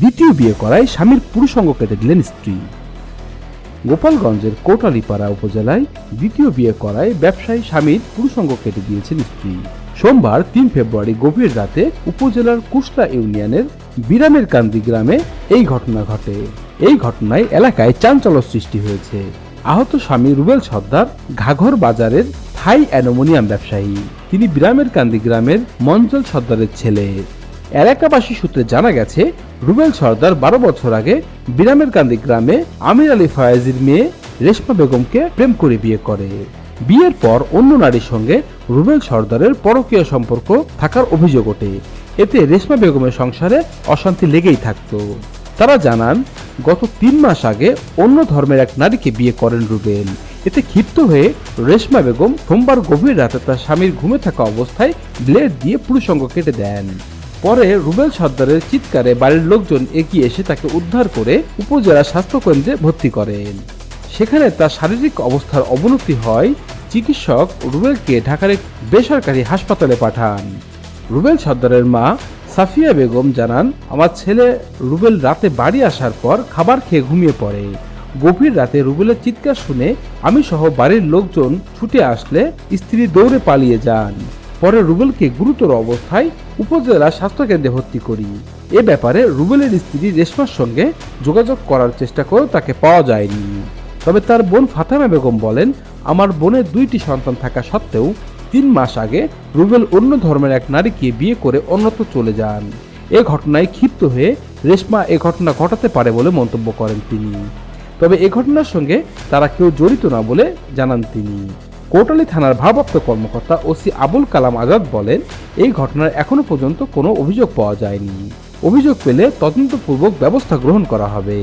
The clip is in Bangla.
দ্বিতীয় বিয়ে করায় স্বামীর পুরুষাঙ্গ কেটে দিলেন স্ত্রী। গোপালগঞ্জের কোটালীপাড়া উপজেলায় দ্বিতীয় বিয়ে করায় ব্যবসায়ী স্বামীর পুরুষাঙ্গ কেটে দিয়েছেন স্ত্রী। সোমবার ৩ ফেব্রুয়ারি গভীর রাতে উপজেলার কুশলা ইউনিয়নের বিরামের কান্দি গ্রামে এই ঘটনা ঘটে। এই ঘটনায় এলাকায় চাঞ্চল্য সৃষ্টি হয়েছে। আহত স্বামী রুবেল সর্দার ঘাঘর বাজারের থাই অ্যালুমিনিয়াম ব্যবসায়ী। তিনি বিরামের কান্দি গ্রামের মঞ্জল সর্দারের ছেলে। এলাকাবাসী সূত্রে জানা গেছে, রুবেল সর্দার ১২ বছর আগে বিরামের কান্দি গ্রামে আমির আলী ফয়াজির মেয়ে রেশমা বেগমকে প্রেম করে বিয়ে করে। বিয়ের পর অন্য নারীর সঙ্গে রুবেল সর্দারের পরকীয়া সম্পর্ক থাকার অভিযোগ ওঠে। এতে রেশমা বেগমের সংসারে অশান্তি লেগেই থাকত। তারা জানান, গত ৩ মাস আগে অন্য ধর্মের এক নারীকে বিয়ে করেন রুবেল। এতে ক্ষিপ্ত হয়ে রেশমা বেগম সোমবার গভীর রাতে তার স্বামীর ঘুমে থাকা অবস্থায় ব্লেড দিয়ে পুরুষাঙ্গ কেটে দেন। পরে রুবেল সর্দারের চিৎকারে বাড়ির লোকজন এগিয়ে এসে তাকে উদ্ধার করে উপজেলা স্বাস্থ্য কেন্দ্রে ভর্তি করেন। সেখানে তার শারীরিক অবস্থার অবনতি হয়। চিকিৎসক রুবেলকে ঢাকার এক বেসরকারি হাসপাতালে পাঠান। রুবেল সর্দারের মা সাফিয়া বেগম জানান, আমার ছেলে রুবেল রাতে বাড়ি আসার পর খাবার খেয়ে ঘুমিয়ে পড়ে। গভীর রাতে রুবেলের চিৎকার শুনে আমি সহ বাড়ির লোকজন ছুটে আসলে স্ত্রী দৌড়ে পালিয়ে যান। পরে রুবেলকে গুরুতর অবস্থায় উপজেলা স্বাস্থ্য কেন্দ্রে ভর্তি করি। এ ব্যাপারে রুবেলের স্ত্রী রেশমার সঙ্গে যোগাযোগ করার চেষ্টা করেও তাকে পাওয়া যায়নি। তবে তার বোন ফাতেমা বেগম বলেন, আমার বোনের 2টি সন্তান থাকা সত্ত্বেও 3 মাস আগে রুবেল অন্য ধর্মের এক নারীকে বিয়ে করে অন্যত্র চলে যান। এ ঘটনায় ক্ষিপ্ত হয়ে রেশমা এ ঘটনা ঘটাতে পারে বলে মন্তব্য করেন তিনি। তবে এ ঘটনার সঙ্গে তারা কেউ জড়িত না বলে জানান তিনি। কোটালী থানার ভারপ্রাপ্ত কর্মকর্তা ওসি আবুল কালাম আজাদ বলেন, এই ঘটনার এখনো পর্যন্ত কোনো অভিযোগ পাওয়া যায়নি। অভিযোগ পেলে তদন্তপূর্বক ব্যবস্থা গ্রহণ করা হবে।